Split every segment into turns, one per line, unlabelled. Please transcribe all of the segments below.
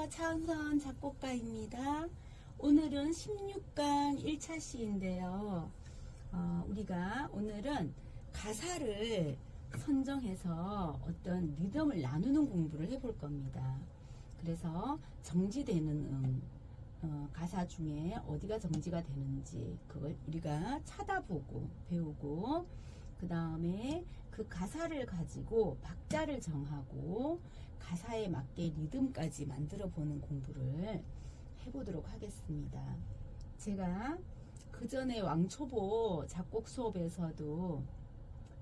안녕하세요. 차은선 작곡가입니다. 오늘은 16강 1차 시인데요. 우리가 오늘은 가사를 선정해서 어떤 리듬을 나누는 공부를 해볼 겁니다. 그래서 정지되는 가사 중에 어디가 정지가 되는지 그걸 우리가 찾아보고 배우고, 그 다음에 그 가사를 가지고 박자를 정하고 가사에 맞게 리듬까지 만들어 보는 공부를 해보도록 하겠습니다. 제가 그 전에 왕초보 작곡 수업에서도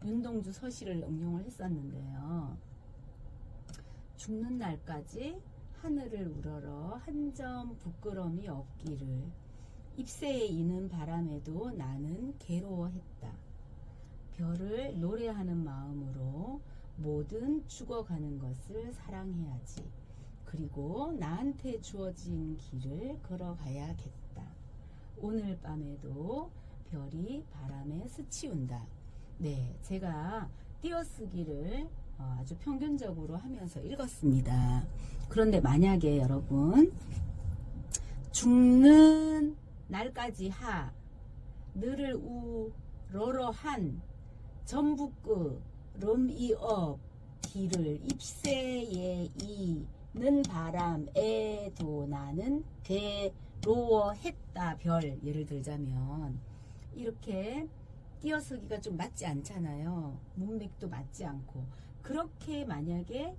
윤동주 서시를 응용을 했었는데요. 죽는 날까지 하늘을 우러러 한 점 부끄럼이 없기를, 잎새에 이는 바람에도 나는 괴로워했다. 별을 노래하는 마음으로 뭐든 죽어가는 것을 사랑해야지. 그리고 나한테 주어진 길을 걸어가야겠다. 오늘 밤에도 별이 바람에 스치운다. 네, 제가 띄어쓰기를 아주 평균적으로 하면서 읽었습니다. 그런데 만약에 여러분 죽는 날까지 하 너를 우러러 한 전북그 럼이업 길을 잎새에 이는 바람에도 나는 괴로워했다. 별 예를 들자면 이렇게 띄어쓰기가 좀 맞지 않잖아요. 문맥도 맞지 않고. 그렇게 만약에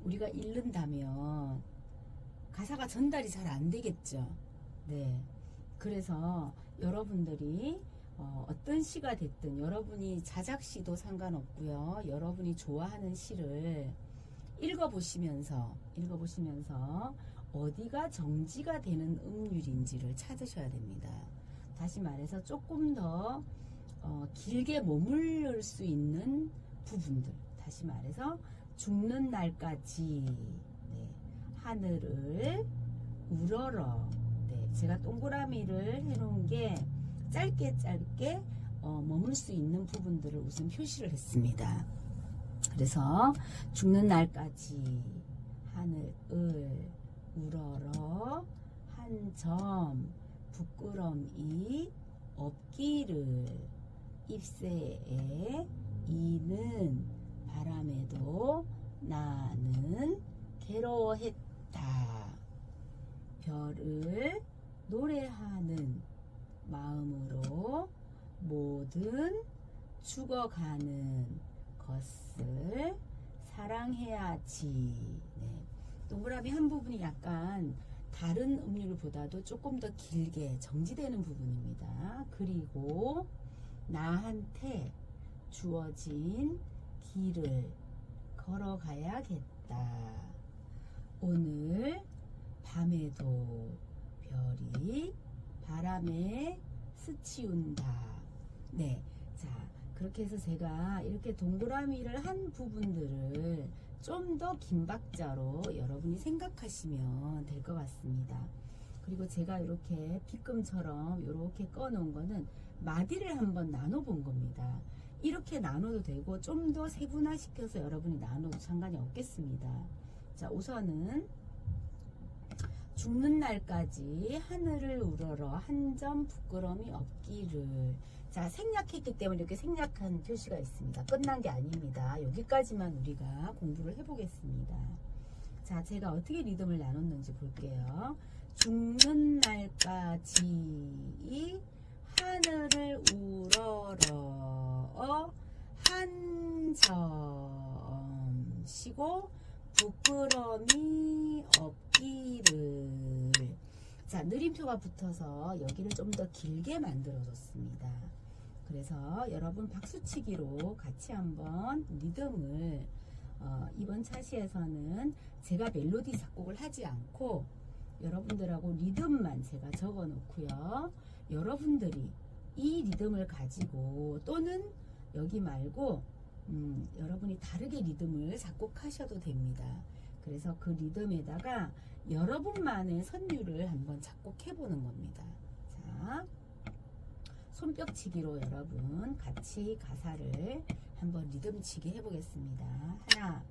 우리가 읽는다면 가사가 전달이 잘 안 되겠죠. 네. 그래서 여러분들이 어떤 시가 됐든, 여러분이 자작시도 상관없고요. 여러분이 좋아하는 시를 읽어보시면서 어디가 정지가 되는 음률인지를 찾으셔야 됩니다. 다시 말해서 조금 더 길게 머무를 수 있는 부분들. 다시 말해서 죽는 날까지, 네, 하늘을 우러러. 네, 제가 동그라미를 해놓은 게 짧게 머물 수 있는 부분들을 우선 표시를 했습니다. 그래서 죽는 날까지 하늘을 우러러 한 점 부끄럼이 없기를, 잎새에 이는 바람에도 나는 괴로워했다. 별을 노래하는 마음으로 뭐든 죽어가는 것을 사랑해야지. 네. 동그라미 한 부분이 약간 다른 음률보다도 조금 더 길게 정지되는 부분입니다. 그리고 나한테 주어진 길을 걸어가야겠다. 오늘 밤에도 별이 바람에 스치운다. 네, 자, 그렇게 해서 제가 이렇게 동그라미를 한 부분들을 좀 더 긴 박자로 여러분이 생각하시면 될 것 같습니다. 그리고 제가 이렇게 빗금처럼 이렇게 꺼놓은 거는 마디를 한번 나눠 본 겁니다. 이렇게 나눠도 되고 좀 더 세분화시켜서 여러분이 나눠도 상관이 없겠습니다. 자, 우선은 죽는 날까지 하늘을 우러러 한 점 부끄럼이 없기를. 자, 생략했기 때문에 이렇게 생략한 표시가 있습니다. 끝난 게 아닙니다. 여기까지만 우리가 공부를 해보겠습니다. 자, 제가 어떻게 리듬을 나눴는지 볼게요. 죽는 날까지 하늘을 우러러 한 점 쉬고 부끄럼이 없기를. 자, 느림표가 붙어서 여기를 좀 더 길게 만들어줬습니다. 그래서 여러분 박수치기로 같이 한번 리듬을 이번 차시에서는 제가 멜로디 작곡을 하지 않고 여러분들하고 리듬만 제가 적어 놓고요. 여러분들이 이 리듬을 가지고 또는 여기 말고 여러분이 다르게 리듬을 작곡하셔도 됩니다. 그래서 그 리듬에다가 여러분만의 선율을 한번 작곡해 보는 겁니다. 자, 손뼉치기로 여러분 같이 가사를 한번 리듬치기 해보겠습니다. 하나,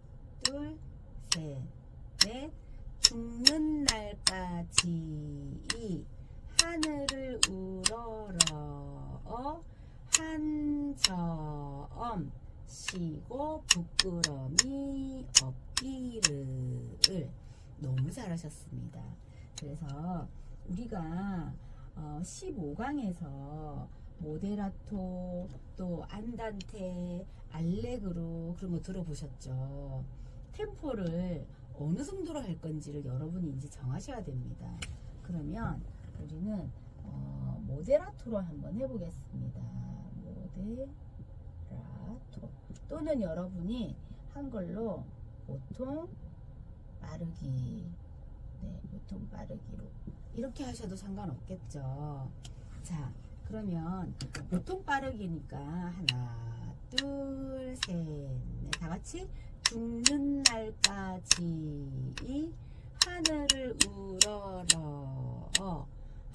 둘, 셋, 넷. 죽는 날 날까지 하늘을 우러러 한 점 쉬고 부끄럼이 없기를. 너무 잘하셨습니다. 그래서 우리가 15강에서 모데라토 또 안단테 알레그로 그런 거 들어보셨죠? 템포를 어느 정도로 할 건지를 여러분이 이제 정하셔야 됩니다. 그러면 우리는 모데라토로 한번 해보겠습니다. 모데라토 또는 여러분이 한글로 보통 빠르기, 네, 보통 빠르기로 이렇게 하셔도 상관없겠죠. 자, 그러면 보통 빠르기니까 하나, 둘, 셋, 넷, 다 같이 죽는 날까지 하늘을 우러러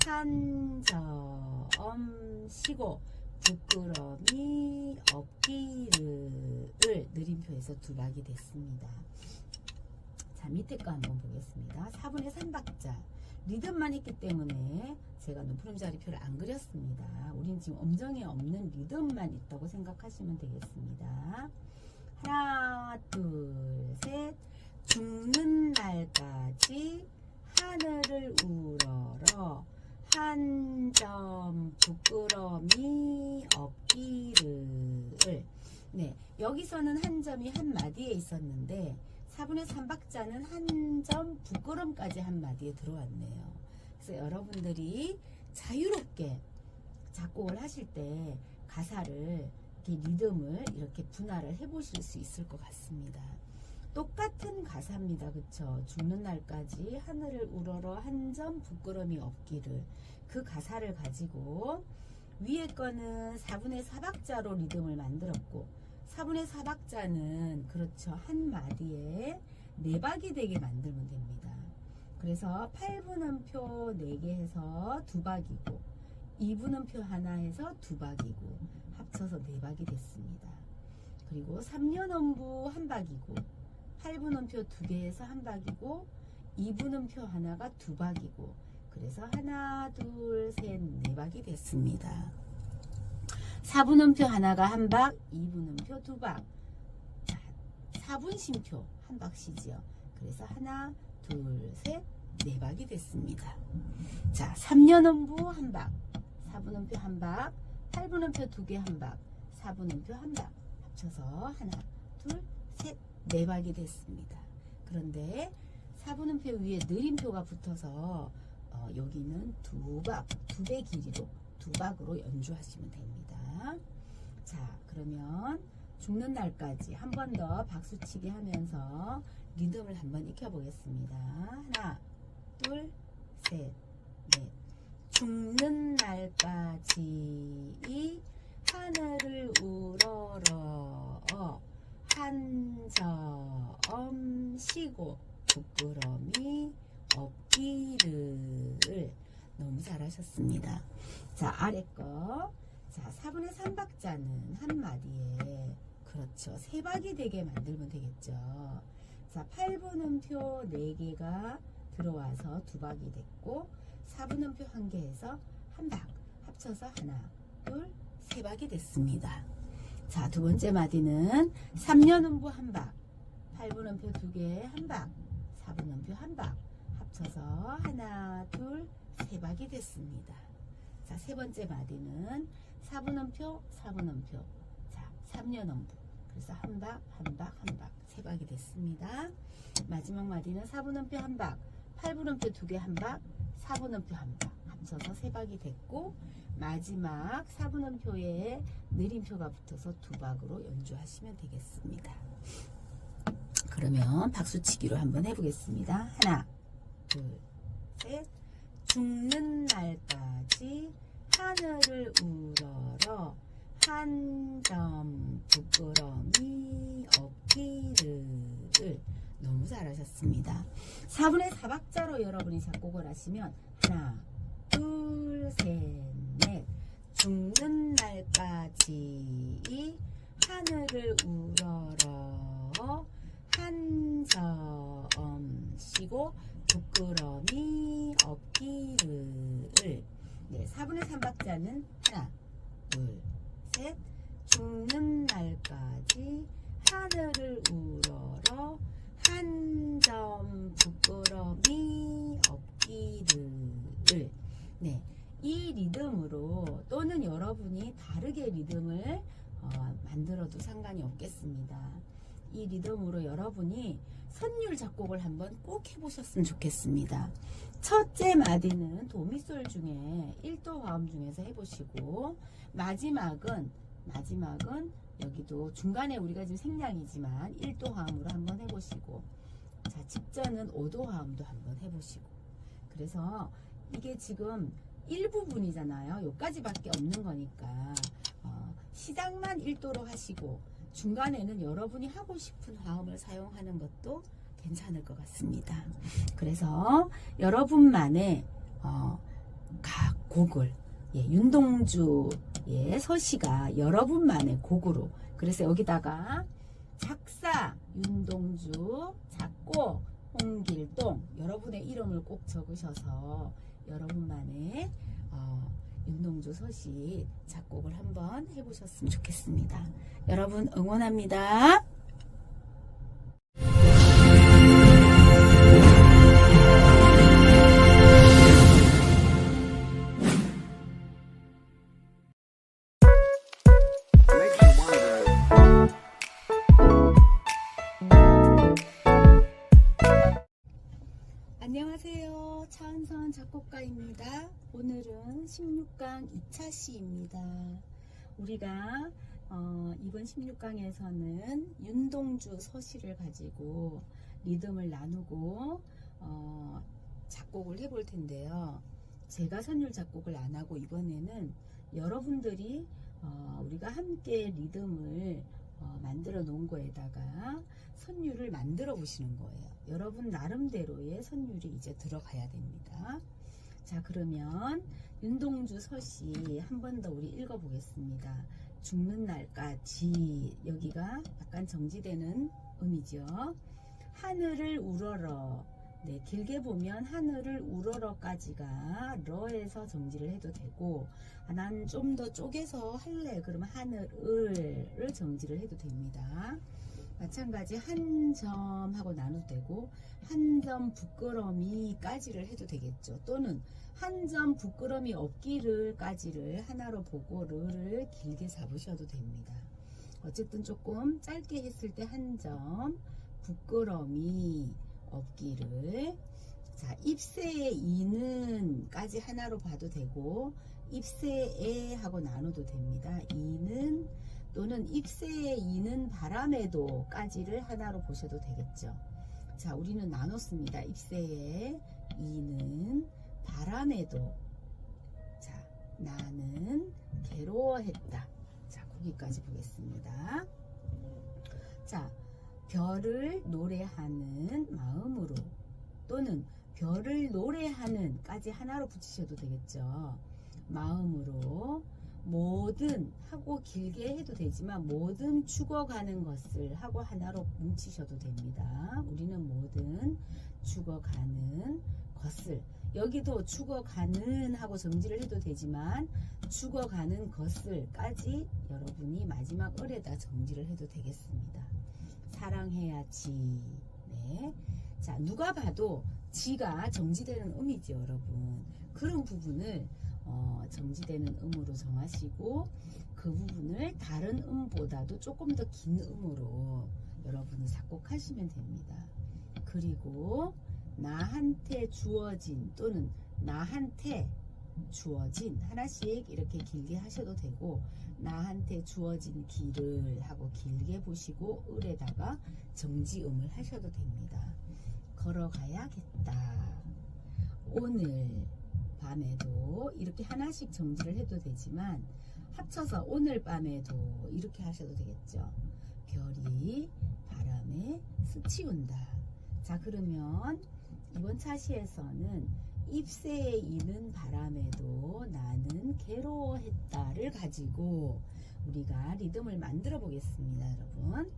한 점 쉬고 부끄럼이 없기를. 느림표에서 두 박이 됐습니다. 자, 밑에 거 한번 보겠습니다. 4분의 3박자 리듬만 했기 때문에 제가 높은 음자리표를 안 그렸습니다. 우린 지금 음정에 없는 리듬만 있다고 생각하시면 되겠습니다. 하나, 둘, 셋. 죽는 날까지 하늘을 우러러 한 점 부끄럼이 없기를. 네, 여기서는 한 점이 한 마디에 있었는데 4분의 3박자는 한 점 부끄럼까지 한 마디에 들어왔네요. 그래서 여러분들이 자유롭게 작곡을 하실 때 가사를 이렇게 리듬을 이렇게 분할을 해 보실 수 있을 것 같습니다. 똑같은 가사입니다. 그쵸? 죽는 날까지 하늘을 우러러 한 점 부끄럼이 없기를. 그 가사를 가지고 위에 거는 4분의 4박자로 리듬을 만들었고 4분의 4박자는 그렇죠. 한 마디에 4박이 되게 만들면 됩니다. 그래서 8분음표 4개 해서 2박이고 2분음표 하나 해서 2박이고 합쳐서 4박이 됐습니다. 그리고 3년음부 1박이고 8분음표 2개 해서 1박이고 2분음표 하나가 2박이고 그래서 하나, 둘, 셋, 4박이 됐습니다. 4분음표 하나가 1박, 2분음표 2박. 자, 4분심표 1박씩이요. 그래서 하나, 둘, 셋, 4박이 됐습니다. 자, 3년음부 1박, 4분음표 1박, 8분음표 2개 1박, 4분음표 1박 합쳐서 하나, 둘, 셋, 4박이 됐습니다. 그런데 4분음표 위에 느림표가 붙어서 여기는 2박, 2배 길이로 2박으로 연주하시면 됩니다. 자, 그러면 죽는 날까지 한 번 더 박수치기 하면서 리듬을 한번 익혀보겠습니다. 하나, 둘, 셋, 넷. 죽는 날까지 하늘을 우러러 한 점 쉬고 부끄럼이 없기를. 너무 잘하셨습니다. 자, 아래 거. 자, 4분의 3박자는 한 마디에 그렇죠. 3박이 되게 만들면 되겠죠. 자, 8분음표 4개가 들어와서 2박이 됐고 4분음표 1개 해서 1박 합쳐서 하나, 둘, 3박이 됐습니다. 자, 두 번째 마디는 3년음부 1박, 8분음표 2개 1박, 4분음표 1박 합쳐서 하나, 둘, 3박이 됐습니다. 자, 세 번째 마디는 4분음표, 4분음표. 자, 3년음부. 그래서 1박, 1박, 1박. 3박이 됐습니다. 마지막 마디는 4분음표 1박, 8분음표 2개 1박, 4분음표 1박. 합쳐서 3박이 됐고, 마지막 4분음표에 느림표가 붙어서 2박으로 연주하시면 되겠습니다. 그러면 박수치기로 한번 해보겠습니다. 하나, 둘, 셋. 죽는 날까지 하늘을 우러러 한 점 부끄럼이 없기를. 너무 잘하셨습니다. 4분의 4박자로 여러분이 작곡을 하시면 하나, 둘, 셋, 넷. 죽는 날까지 하늘을 우러러 한 점 쉬고 부끄러움이 없기를. 네, 4분의 3박자는 하나, 둘, 셋. 죽는 날까지 하늘을 우러러 한 점 부끄러움이 없기를. 네, 이 리듬으로 또는 여러분이 다르게 리듬을 만들어도 상관이 없겠습니다. 이 리듬으로 여러분이 선율 작곡을 한번 꼭 해보셨으면 좋겠습니다. 첫째 마디는 도미솔 중에 1도 화음 중에서 해보시고, 마지막은 여기도 중간에 우리가 지금 생략이지만 1도 화음으로 한번 해보시고, 자, 직전은 5도 화음도 한번 해보시고. 그래서 이게 지금 일부분이잖아요. 요까지밖에 없는 거니까 시작만 1도로 하시고 중간에는 여러분이 하고 싶은 화음을 사용하는 것도 괜찮을 것 같습니다. 그래서 여러분만의 각 곡을, 윤동주의 서시가 여러분만의 곡으로, 그래서 여기다가 작사 윤동주, 작곡 홍길동, 여러분의 이름을 꼭 적으셔서 여러분만의 윤동주 서시 작곡을 한번 해보셨으면 좋겠습니다. 여러분 응원합니다. 안녕하세요. 차은선 작곡가입니다. 오늘은 16강 2차 시입니다. 우리가 이번 16강에서는 윤동주 서시를 가지고 리듬을 나누고 작곡을 해볼 텐데요. 제가 선율 작곡을 안 하고 이번에는 여러분들이 우리가 함께 리듬을 만들어 놓은 거에다가 선율을 만들어 보시는 거예요. 여러분 나름대로의 선율이 이제 들어가야 됩니다. 자, 그러면 윤동주 서시 한 번 더 우리 읽어 보겠습니다. 죽는 날까지, 여기가 약간 정지되는 음이죠. 하늘을 우러러, 네, 길게 보면 하늘을 우러러까지가 러에서 정지를 해도 되고, 난 좀 더 쪼개서 할래 그러면 하늘을 정지를 해도 됩니다. 마찬가지 한 점 하고 나눠도 되고, 한 점 부끄러움이 까지를 해도 되겠죠. 또는 한 점 부끄러움이 없기를 까지를 하나로 보고 르를 길게 잡으셔도 됩니다. 어쨌든 조금 짧게 했을 때 한 점 부끄러움이 없기를. 자, 입새의 이는 까지 하나로 봐도 되고, 입새에 하고 나눠도 됩니다. 이는, 또는 입새의 이는 바람에도 까지를 하나로 보셔도 되겠죠. 자, 우리는 나눴습니다. 입새의 이는 바람에도. 자, 나는 괴로워했다. 자, 거기까지 보겠습니다. 자, 별을 노래하는 마음으로, 또는 별을 노래하는 까지 하나로 붙이셔도 되겠죠. 마음으로. 모든 하고 길게 해도 되지만 모든 죽어가는 것을 하고 하나로 뭉치셔도 됩니다. 우리는 모든 죽어가는 것을, 여기도 죽어가는 하고 정지를 해도 되지만 죽어가는 것을까지 여러분이 마지막 을에다 정지를 해도 되겠습니다. 사랑해야지. 네. 자, 누가 봐도 지가 정지되는 음이죠, 여러분. 그런 부분을 정지되는 음으로 정하시고, 그 부분을 다른 음보다도 조금 더 긴 음으로 여러분이 작곡하시면 됩니다. 그리고 나한테 주어진, 또는 나한테 주어진, 하나씩 이렇게 길게 하셔도 되고, 나한테 주어진 길을 하고 길게 보시고 을에다가 정지음을 하셔도 됩니다. 걸어가야겠다. 오늘 밤에도 이렇게 하나씩 정지를 해도 되지만 합쳐서 오늘 밤에도 이렇게 하셔도 되겠죠. 별이 바람에 스치운다. 자, 그러면 이번 차시에서는 입새에 이는 바람에도 나는 괴로워했다를 가지고 우리가 리듬을 만들어 보겠습니다, 여러분.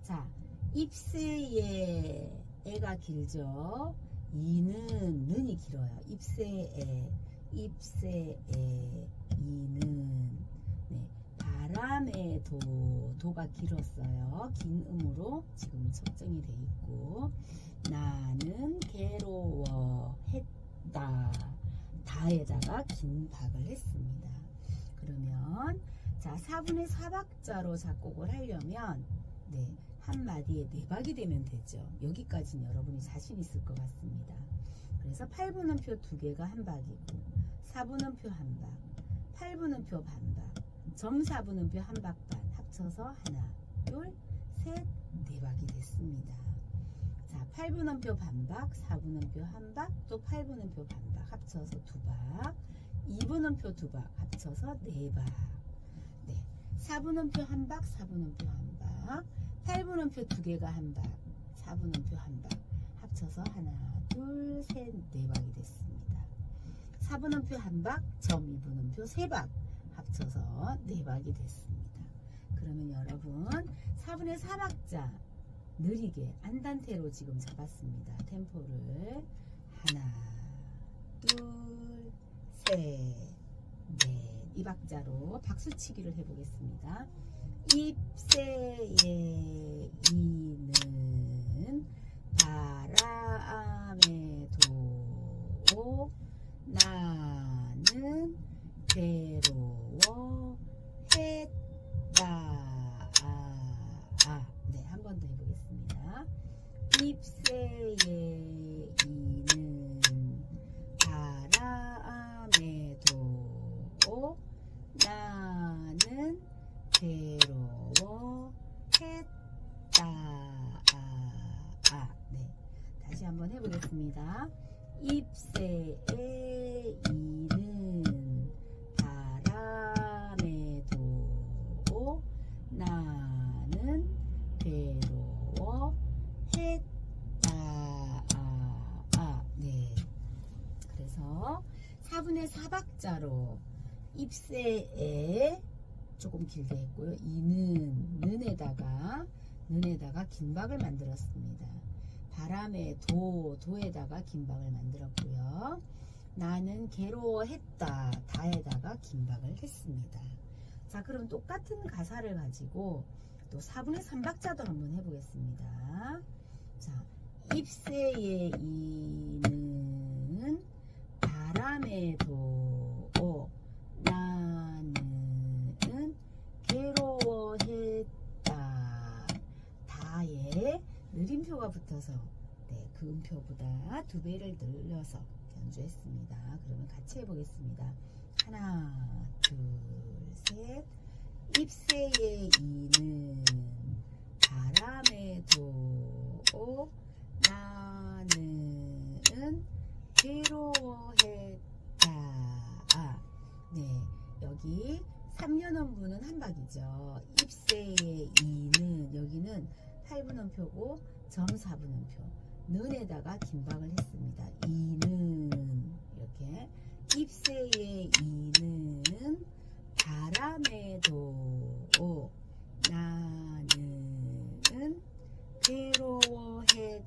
자, 입새에 애가 길죠. 이는 는이 길어요. 입새에 이는 네, 바람에 도가 길었어요. 긴 음으로 지금 첩정이 돼 있고 나는 괴로워했다. 다에다가 긴 박을 했습니다. 그러면 자 4분의 4박자로 작곡을 하려면 네, 한 마디에 4박이 되면 되죠. 여기까지는 여러분이 자신 있을 것 같습니다. 그래서 8분음표 2개가 한 박이고 4분음표 한 박, 8분음표 반박, 점4분음표 한 박 반 합쳐서 하나, 둘, 셋, 4박이 됐습니다. 자, 8분음표 반박, 4분음표 한 박, 또 8분음표 반박 합쳐서 2박, 2분음표 2박 합쳐서 4박. 네, 4분음표 한 박, 4분음표 한 박, 8분음표 2개가 한 박, 4분음표 한 박 합쳐서 하나, 둘, 셋, 4박이 됐습니다. 4분음표 한 박, 점 2분음표 3박 합쳐서 4박이 됐습니다. 그러면 여러분 4분의 4박자 느리게 안단테로 지금 잡았습니다. 템포를 하나, 둘, 셋, 넷. 이 박자로 박수치기를 해보겠습니다. 입새에 이는 바람에 도 나는 괴로워했다. 네, 한 번 더 해보겠습니다. 입새에 이는 바람에 도 나는 괴로워했다. 네, 다시 한번 해보겠습니다. 입새에 이는 바람에 도 나는 괴로워했다. 네, 그래서 4분의 4박자로 입새에 조금 길게 했고요. 이는 는에다가 긴박을 만들었습니다. 바람에 도에다가 긴박을 만들었고요. 나는 괴로워했다. 다에다가 긴박을 했습니다. 자, 그럼 똑같은 가사를 가지고 또 4분의 3박자도 한번 해보겠습니다. 자, 입새에 이는 바람에 도 나는 괴로워했다. 다에 느림표가 붙어서 네, 그 음표보다 2배를 늘려서 연주했습니다. 그러면 같이 해보겠습니다. 하나, 둘, 셋. 입새에 이는 바람에 도 나는 괴로워했다. 네, 여기 3년음부는 한 박이죠. 입새에 이는 여기는 8분음표고 점 4분음표 는에다가 긴박을 했습니다. 이는 이렇게 입새에 이는 바람에 도 나는 괴로워했다.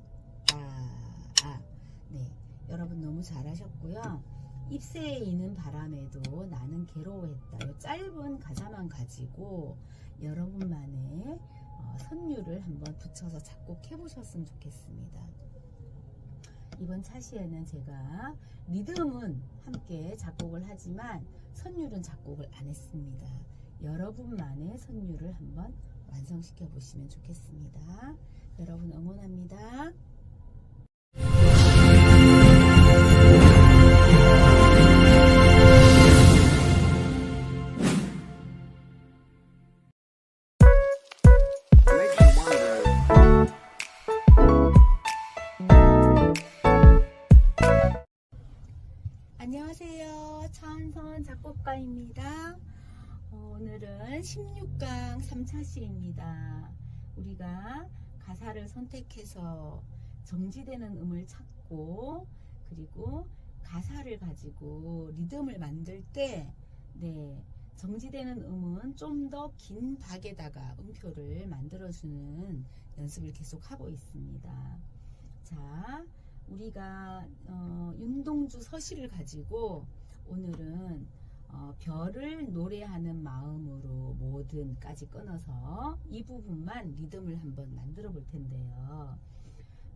네, 여러분 너무 잘하셨고요. 입새에 이는 바람에도 나는 괴로워했다. 이 짧은 가사만 가지고 여러분만의 선율을 한번 붙여서 작곡해 보셨으면 좋겠습니다. 이번 차시에는 제가 리듬은 함께 작곡을 하지만 선율은 작곡을 안 했습니다. 여러분만의 선율을 한번 완성시켜 보시면 좋겠습니다. 여러분 응원합니다. 안녕하세요. 차은선 작곡가입니다. 오늘은 16강 3차 시입니다. 우리가 가사를 선택해서 정지되는 음을 찾고 그리고 가사를 가지고 리듬을 만들 때 네, 정지되는 음은 좀 더 긴 박에다가 음표를 만들어주는 연습을 계속 하고 있습니다. 자, 우리가 윤동주 서시를 가지고 오늘은 별을 노래하는 마음으로 뭐든까지 끊어서 이 부분만 리듬을 한번 만들어 볼 텐데요.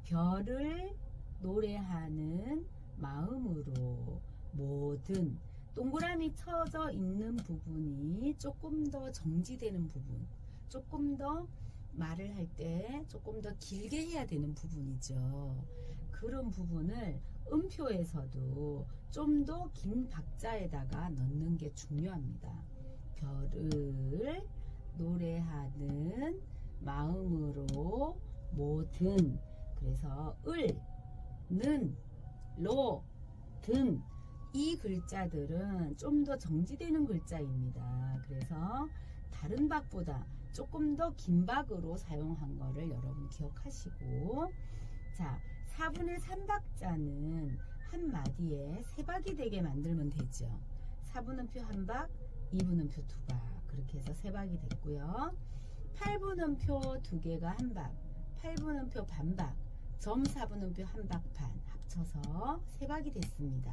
별을 노래하는 마음으로 뭐든, 동그라미 쳐져 있는 부분이 조금 더 정지되는 부분, 조금 더 말을 할 때 조금 더 길게 해야 되는 부분이죠. 그런 부분을 음표에서도 좀 더 긴 박자에다가 넣는 게 중요합니다. 별을 노래하는 마음으로 뭐든, 그래서 을, 는, 로, 든, 이 글자들은 좀 더 정지되는 글자입니다. 그래서 다른 박보다 조금 더 긴 박으로 사용한 거를 여러분 기억하시고, 자, 4분의 3박자는 한 마디에 3박이 되게 만들면 되죠. 4분음표 1박, 2분음표 2박, 그렇게 해서 3박이 됐고요. 8분음표 2개가 1박, 8분음표 반박, 점 4분음표 1박 반 합쳐서 3박이 됐습니다.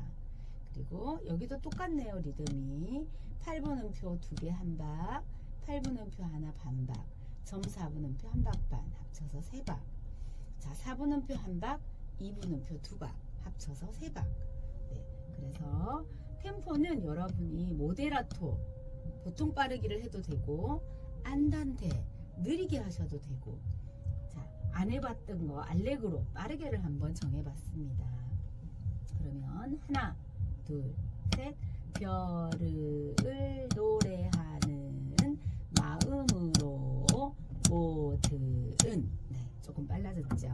그리고 여기도 똑같네요. 리듬이 8분음표 2개 1박, 8분음표 하나 반박, 점 4분음표 1박 반 합쳐서 3박. 자, 4분음표 1박, 2분음표 2박 합쳐서 3박. 네, 그래서 템포는 여러분이 모데라토, 보통 빠르기를 해도 되고, 안단테, 느리게 하셔도 되고, 자, 안 해봤던 거 알레그로, 빠르게를 한번 정해봤습니다. 그러면 하나, 둘, 셋. 별을 노래하는 마음으로 뭐든. 네, 조금 빨라졌죠.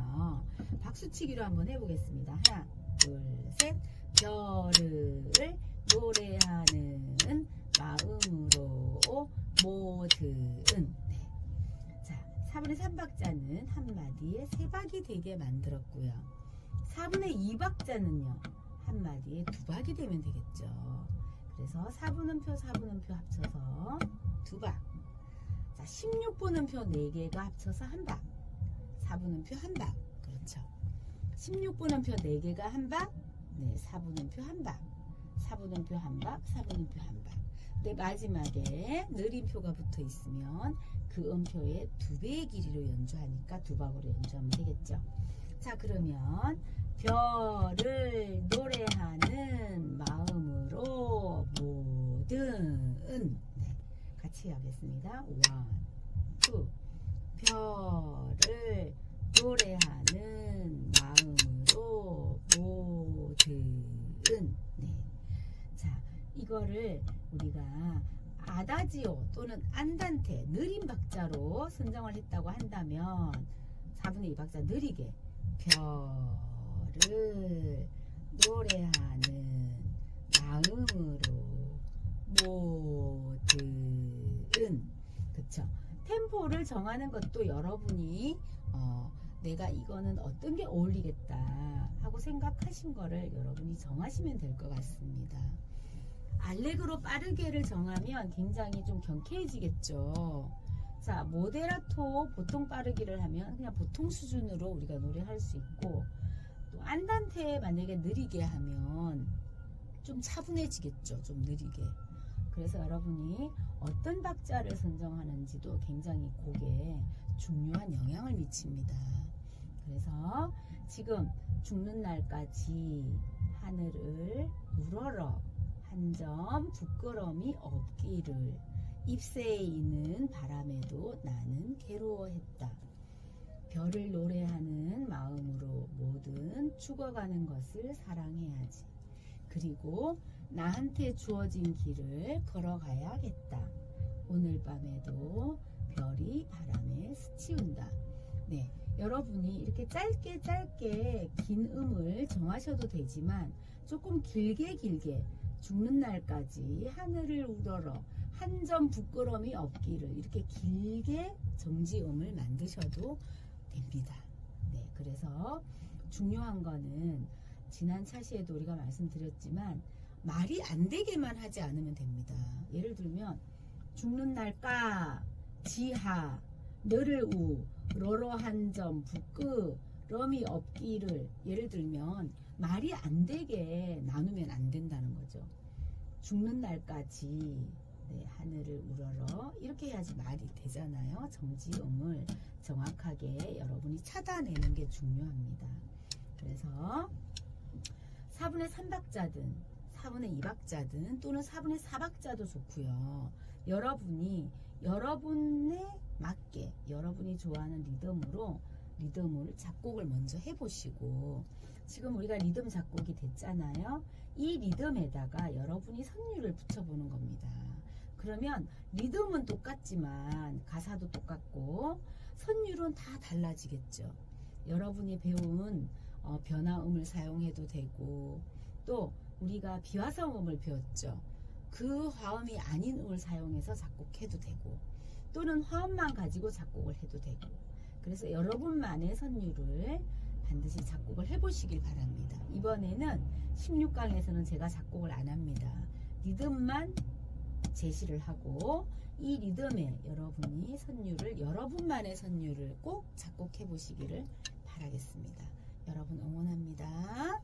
박수치기로 한번 해보겠습니다. 하나, 둘, 셋. 별을 노래하는 마음으로 뭐든. 네. 자, 4분의 3박자는 한마디에 3박이 되게 만들었고요. 4분의 2박자는요, 한마디에 2박이 되면 되겠죠. 그래서 4분음표 4분음표 합쳐서 2박. 자, 16분음표 4개가 합쳐서 1박. 4분음표 1박. 그렇죠. 16분음표 4개가 1박. 네, 4분음표 1박. 4분음표 1박, 4분음표 1박. 네, 마지막에 느림표가 붙어 있으면 그 음표의 2배의 길이로 연주하니까 2박으로 연주하면 되겠죠. 자, 그러면 별을 노래하는 마음으로 뭐든. 네, 같이 하겠습니다. 1, 2. 별을 노래하는 마음으로 뭐든. 네. 자, 이거를 우리가 아다지오 또는 안단테, 느린 박자로 선정을 했다고 한다면 4분의 2박자 느리게 별을 노래하는 마음으로 뭐든. 그쵸? 템포를 정하는 것도 여러분이 내가 이거는 어떤 게 어울리겠다 하고 생각하신 거를 여러분이 정하시면 될 것 같습니다. 알레그로 빠르게를 정하면 굉장히 좀 경쾌해지겠죠. 자, 모데라토 보통 빠르기를 하면 그냥 보통 수준으로 우리가 노래할 수 있고, 또 안단테 만약에 느리게 하면 좀 차분해지겠죠. 좀 느리게. 그래서 여러분이 어떤 박자를 선정하는지도 굉장히 곡에 중요한 영향을 미칩니다. 그래서 지금 죽는 날까지 하늘을 우러러 한 점 부끄러움이 없기를, 잎새에 있는 바람에도 나는 괴로워했다. 별을 노래하는 마음으로 뭐든 죽어가는 것을 사랑해야지. 그리고 나한테 주어진 길을 걸어가야겠다. 오늘 밤에도 별이 바람에 스치운다. 네, 여러분이 이렇게 짧게 긴 음을 정하셔도 되지만 조금 길게 죽는 날까지 하늘을 우러러 한 점 부끄러움이 없기를, 이렇게 길게 정지음을 만드셔도 됩니다. 네, 그래서 중요한 거는 지난 차시에도 우리가 말씀드렸지만 말이 안 되게만 하지 않으면 됩니다. 예를 들면 죽는 날까 지하 너를 우 러러 한 점 부끄 부끄러움이 없기를, 예를 들면 말이 안 되게 나누면 안 된다는 거죠. 죽는 날까지 네, 하늘을 우러러 이렇게 해야지 말이 되잖아요. 정지음을 정확하게 여러분이 찾아내는 게 중요합니다. 그래서 4분의 3박자든 4분의 2박자든 또는 4분의 4박자도 좋고요. 여러분이 여러분에 맞게 여러분이 좋아하는 리듬을 작곡을 먼저 해보시고, 지금 우리가 리듬 작곡이 됐잖아요. 이 리듬에다가 여러분이 선율을 붙여보는 겁니다. 그러면 리듬은 똑같지만 가사도 똑같고 선율은 다 달라지겠죠. 여러분이 배운 변화음을 사용해도 되고, 또 우리가 비화성음을 배웠죠. 그 화음이 아닌 음을 사용해서 작곡해도 되고, 또는 화음만 가지고 작곡을 해도 되고, 그래서 여러분만의 선율을 반드시 작곡을 해보시길 바랍니다. 이번에는 16강에서는 제가 작곡을 안 합니다. 리듬만 제시를 하고 이 리듬에 여러분이 선율을, 여러분만의 선율을 꼭 작곡해 보시기를 바라겠습니다. 여러분 응원합니다.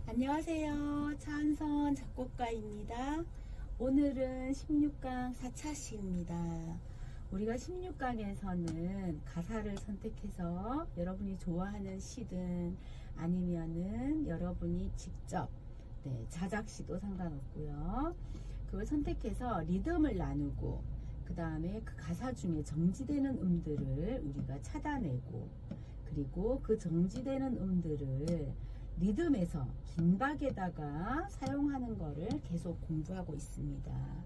안녕하세요. 차은선 작곡가입니다. 오늘은 16강 4차 시입니다. 우리가 16강에서는 가사를 선택해서 여러분이 좋아하는 시든 아니면은 여러분이 직접 자작시도 상관없고요. 그걸 선택해서 리듬을 나누고, 그 다음에 그 가사 중에 정지되는 음들을 우리가 찾아내고, 그리고 그 정지되는 음들을 리듬에서 긴박에다가 사용하는 거를 계속 공부하고 있습니다.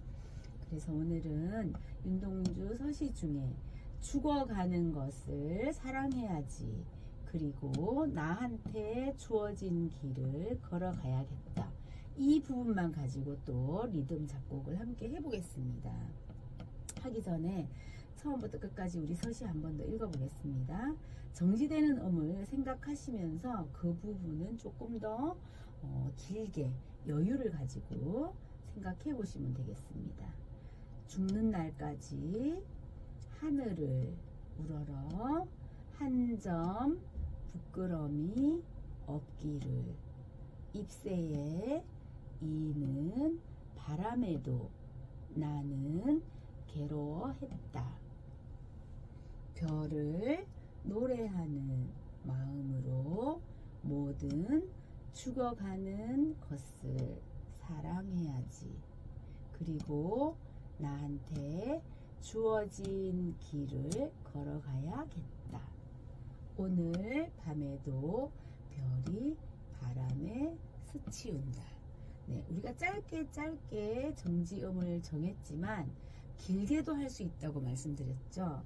그래서 오늘은 윤동주 서시 중에 죽어가는 것을 사랑해야지, 그리고 나한테 주어진 길을 걸어가야겠다, 이 부분만 가지고 또 리듬 작곡을 함께 해보겠습니다. 하기 전에 처음부터 끝까지 우리 서시 한 번 더 읽어보겠습니다. 정지되는 음을 생각하시면서 그 부분은 조금 더 길게 여유를 가지고 생각해 보시면 되겠습니다. 죽는 날까지 하늘을 우러러 한 점 부끄럼이 없기를, 잎새에 이는 바람에도 나는 괴로워했다. 별을 노래하는 마음으로 모든 죽어가는 것을 사랑해야지, 그리고 나한테 주어진 길을 걸어가야겠다. 오늘 밤에도 별이 바람에 스치운다. 네, 우리가 짧게 정지음을 정했지만 길게도 할 수 있다고 말씀드렸죠.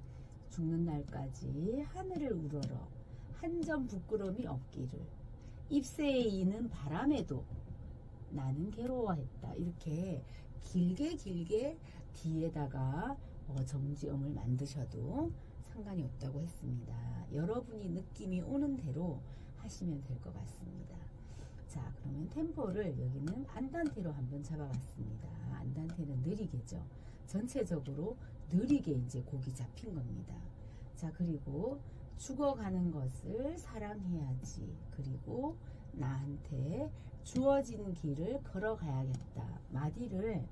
죽는 날까지 하늘을 우러러 한 점 부끄러움이 없기를, 잎새에 이는 바람에도 나는 괴로워했다. 이렇게 길게 뒤에다가 정지음을 만드셔도 상관이 없다고 했습니다. 여러분이 느낌이 오는 대로 하시면 될 것 같습니다. 자, 그러면 템포를 여기는 안단테로 한번 잡아봤습니다. 안단테는 느리게죠. 전체적으로 느리게 이제 곡이 잡힌 겁니다. 자, 그리고 죽어가는 것을 사랑해야지, 그리고 나한테 주어진 길을 걸어가야겠다. 마디를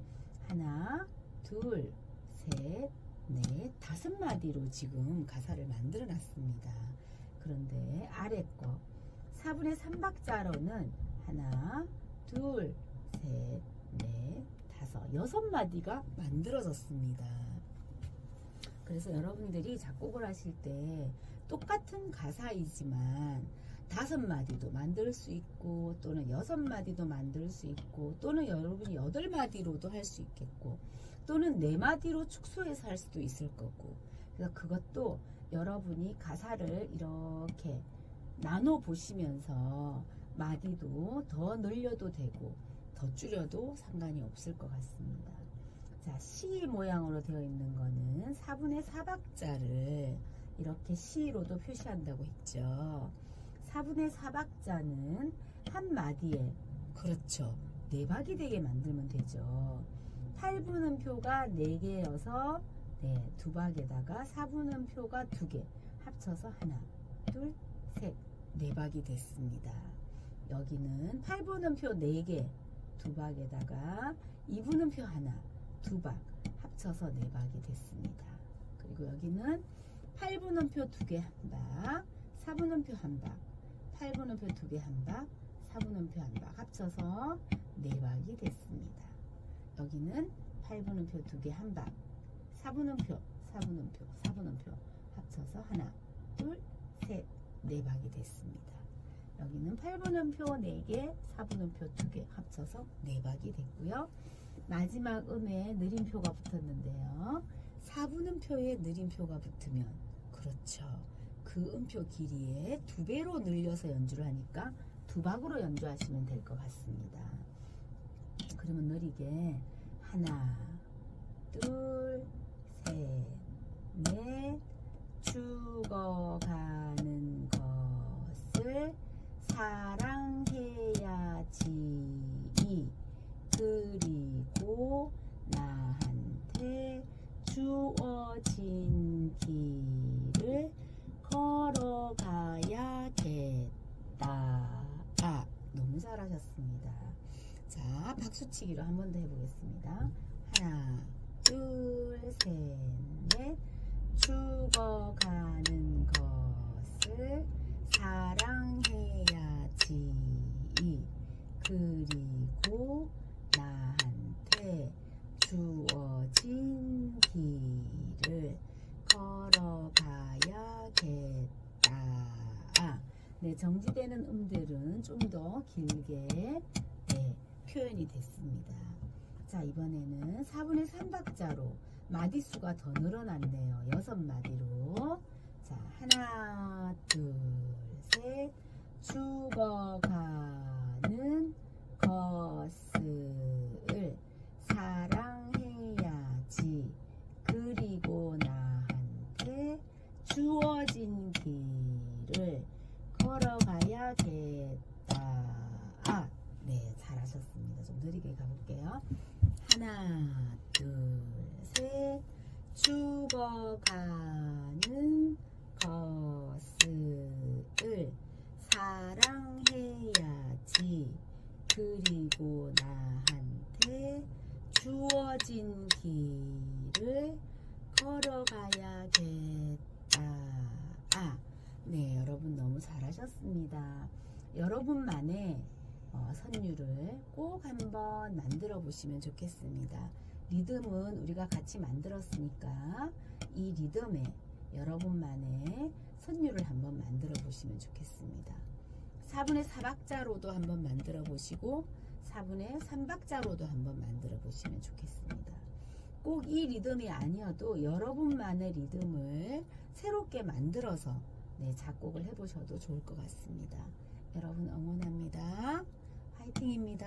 하나, 둘, 셋, 넷, 5마디로 지금 가사를 만들어 놨습니다. 그런데 아래 거 4분의 3박자로는 하나, 둘, 셋, 넷, 6마디가 만들어졌습니다. 그래서 여러분들이 작곡을 하실 때 똑같은 가사이지만 5마디도 만들 수 있고, 또는 6마디도 만들 수 있고, 또는 여러분이 8마디로도 할 수 있겠고, 또는 4마디로 축소해서 할 수도 있을 거고, 그래서 그것도 여러분이 가사를 이렇게 나눠 보시면서 마디도 더 늘려도 되고 더 줄여도 상관이 없을 것 같습니다. 자, C 모양으로 되어 있는 거는 4분의 4박자를 이렇게 C로도 표시한다고 했죠. 4분의 4박자는 한 마디에, 그렇죠, 4박이 되게 만들면 되죠. 8분음표가 4개여서 2박에다가 4분음표가 2개 합쳐서 하나, 둘, 셋, 4박이 됐습니다. 여기는 8분음표 4개 2박에다가 2분음표 하나, 2박 합쳐서 4박이 됐습니다. 그리고 여기는 8분음표 2개 1박, 4분음표 1박, 8분음표 2개 1박, 4분음표 1박 합쳐서 4박이 됐습니다. 여기는 8분음표 2개 1박, 4분음표 합쳐서 하나, 둘, 셋, 4박이 됐습니다. 여기는 8분음표 4개, 4분음표 2개 합쳐서 4박이 됐고요. 마지막 음에 느림표가 붙었는데요. 4분음표에 느림표가 붙으면, 그렇죠, 그 음표 길이에 2배로 늘려서 연주를 하니까 2박으로 연주하시면 될 것 같습니다. 그러면 느리게 하나, 둘, 셋, 넷, 죽어가는 것을 사랑해야지. 그리고 나한테 주어진 길을 걸어가야겠다. 너무 잘하셨습니다. 자, 박수치기로 한 번 더 해보겠습니다. 하나, 둘, 셋, 넷. 죽어가는 것을 사랑해야지. 그리고 나한테 주어진 길을 걸어가야겠다. 네, 정지되는 음들은 좀 더 길게 표현이 됐습니다. 자, 이번에는 4분의 3박자로 마디수가 더 늘어났네요. 6마디로. 자, 하나, 둘, 셋. 죽어가는 것을 사랑해야지. 그리고 나한테 주어진 길을 걸어가야겠다. 네, 잘하셨습니다. 좀 느리게 가볼게요. 하나, 둘, 셋. 죽어가는 것을 사랑해야지. 그리고 나한테 주어진 길을 걸어가야겠다. 네, 여러분 너무 잘하셨습니다. 여러분만의 선율을 꼭 한번 만들어 보시면 좋겠습니다. 리듬은 우리가 같이 만들었으니까 이 리듬에 여러분만의 선율을 한번 만들어 보시면 좋겠습니다. 4분의 4박자로도 한번 만들어 보시고 4분의 3박자로도 한번 만들어 보시면 좋겠습니다. 꼭 이 리듬이 아니어도 여러분만의 리듬을 새롭게 만들어서 작곡을 해보셔도 좋을 것 같습니다. 여러분 응원합니다. 화이팅입니다.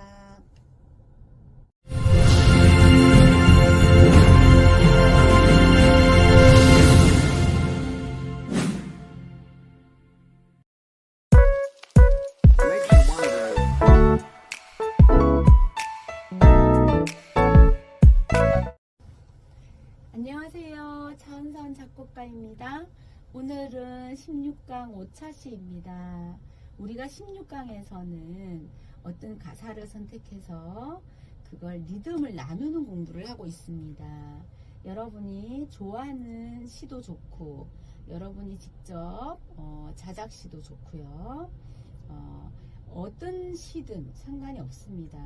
안녕하세요. 차은선 작곡가입니다. 오늘은 16강 5차시입니다. 우리가 16강에서는 어떤 가사를 선택해서 그걸 리듬을 나누는 공부를 하고 있습니다. 여러분이 좋아하는 시도 좋고 여러분이 직접 자작시도 좋고요. 어떤 시든 상관이 없습니다.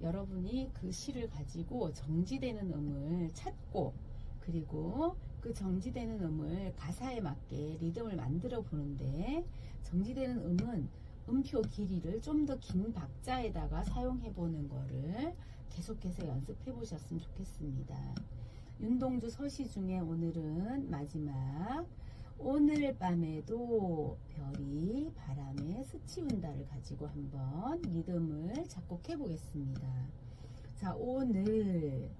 여러분이 그 시를 가지고 정지되는 음을 찾고 그리고 그 정지되는 음을 가사에 맞게 리듬을 만들어 보는데 정지되는 음은 음표 길이를 좀 더 긴 박자에다가 사용해 보는 거를 계속해서 연습해 보셨으면 좋겠습니다. 윤동주 서시 중에 오늘은 마지막 오늘 밤에도 별이 바람에 스치운다를 가지고 한번 리듬을 작곡해 보겠습니다. 자, 오늘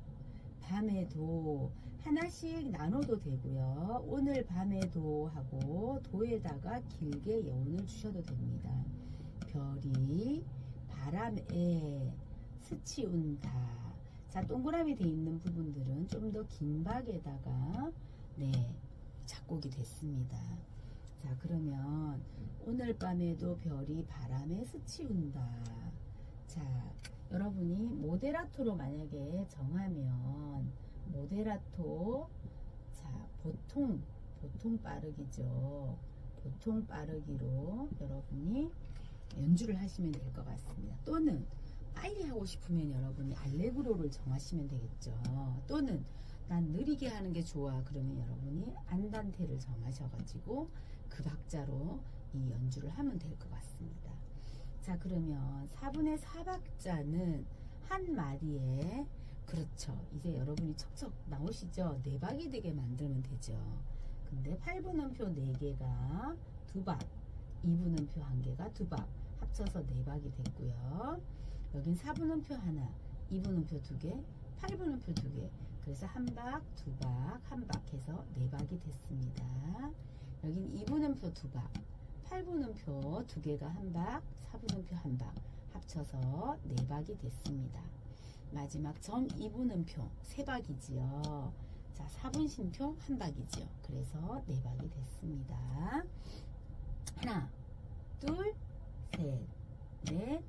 밤에도 하나씩 나눠도 되고요. 오늘 밤에도 하고 도에다가 길게 여운을 주셔도 됩니다. 별이 바람에 스치운다. 자, 동그라미 돼 있는 부분들은 좀 더 긴 박에다가 네, 작곡이 됐습니다. 자, 그러면 오늘 밤에도 별이 바람에 스치운다. 자, 여러분이 모데라토로 만약에 정하면 모데라토, 자, 보통 빠르기죠. 보통 빠르기로 여러분이 연주를 하시면 될 것 같습니다. 또는 빨리 하고 싶으면 여러분이 알레그로를 정하시면 되겠죠. 또는 난 느리게 하는 게 좋아. 그러면 여러분이 안단테를 정하셔가지고 그 박자로 이 연주를 하면 될 것 같습니다. 자, 그러면 4분의 4박자는 한 마디에, 그렇죠, 이제 여러분이 척척 나오시죠. 4박이 되게 만들면 되죠. 근데 8분음표 4개가 2박, 2분음표 1개가 2박, 합쳐서 4박이 됐고요. 여긴 4분음표 하나, 2분음표 2개, 8분음표 2개, 그래서 1박, 2박, 1박 해서 4박이 됐습니다. 여긴 2분음표 2박, 8분음표 2개가 1박, 4분음표 1박, 합쳐서 4박이 됐습니다. 마지막 점 2분음표 3박이지요. 자, 4분심표 1박이지요. 그래서 4박이 됐습니다. 하나, 둘, 셋, 넷.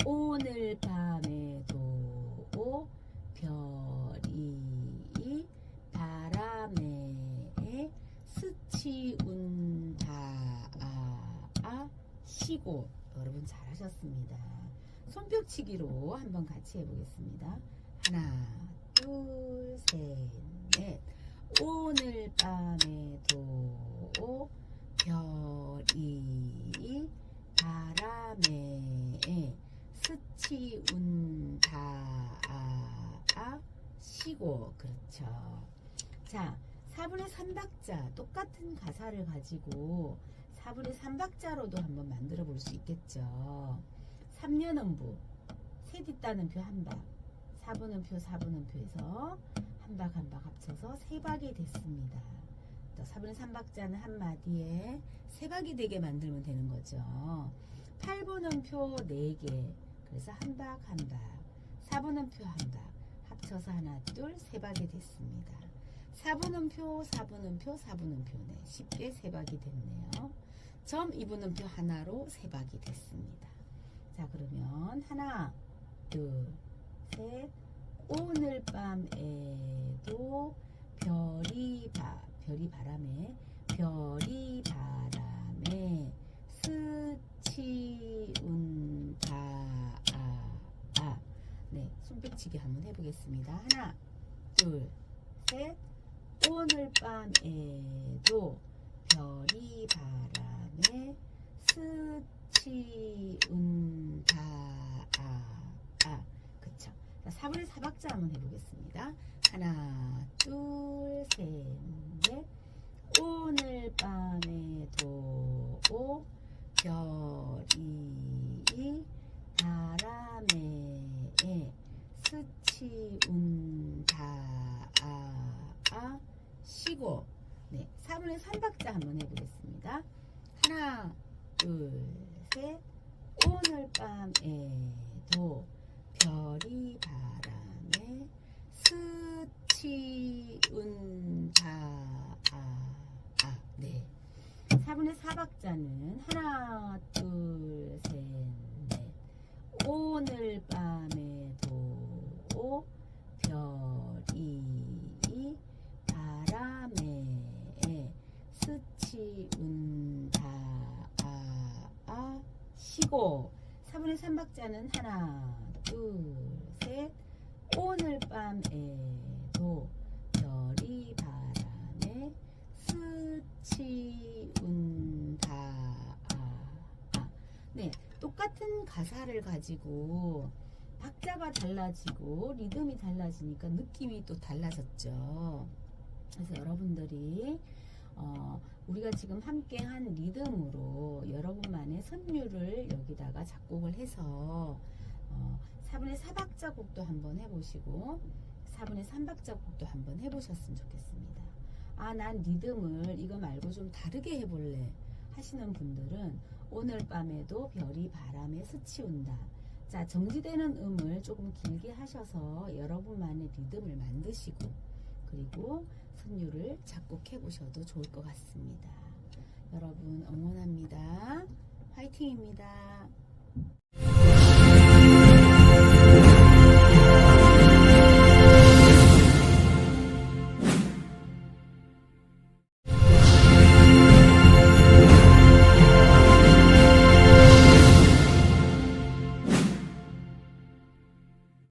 오늘 밤에도 별이 바람에 스치운다. 쉬고. 여러분 잘하셨습니다. 손뼉치기로 한번 같이 해보겠습니다. 하나, 둘, 셋, 넷. 오늘 밤에도 별이 바람에 스치운다. 쉬고. 그렇죠. 자, 4분의 3박자 똑같은 가사를 가지고 4분의 3박자로도 한번 만들어 볼 수 있겠죠. 3년음부 세뒷따는표 1박, 4분음표 4분음표에서 1박 1박 합쳐서 3박이 됐습니다. 또 4분의 3박자는 한마디에 3박이 되게 만들면 되는 거죠. 8분음표 4개, 그래서 1박 1박, 4분음표 1박 합쳐서 하나, 둘, 3박이 됐습니다. 4분음표, 4분음표, 4분음표, 네, 쉽게 3박이 됐네요. 점 2분음표 하나로 3박이 됐습니다. 자, 그러면 하나, 둘, 셋. 오늘 밤에도 별이 바람에 스치운다. 네, 손뼉치기 한번 해보겠습니다. 하나, 둘, 셋. 오늘 밤에도 별이 바람에 스치운다. 그쵸. 자, 4분의 4박자 한번 해보겠습니다. 하나, 둘, 셋, 넷. 오늘 밤에도 별이 바람에 스치운다. 쉬고. 네, 4분의 3박자 한번 해보겠습니다. 하나, 둘, 셋. 오늘 밤에도 별이 바람에 스치운다. 네. 4분의 4박자는 하나, 둘, 셋, 넷. 오늘 밤에도 별이 바람에 스치운다. 쉬고. 4분의 3박자는 하나, 둘, 셋. 오늘 밤에도 별이 바람에 스치운다. 네, 똑같은 가사를 가지고 박자가 달라지고 리듬이 달라지니까 느낌이 또 달라졌죠. 그래서 여러분들이 우리가 지금 함께 한 리듬으로 여러분만의 선율을 여기다가 작곡을 해서 4분의 4박자 곡도 한번 해보시고 4분의 3박자곡도 한번 해보셨으면 좋겠습니다. 아, 난 리듬을 이거 말고 좀 다르게 해볼래 하시는 분들은 오늘 밤에도 별이 바람에 스치운다. 자, 정지되는 음을 조금 길게 하셔서 여러분만의 리듬을 만드시고 그리고 선율을 작곡해 보셔도 좋을 것 같습니다. 여러분 응원합니다. 화이팅입니다.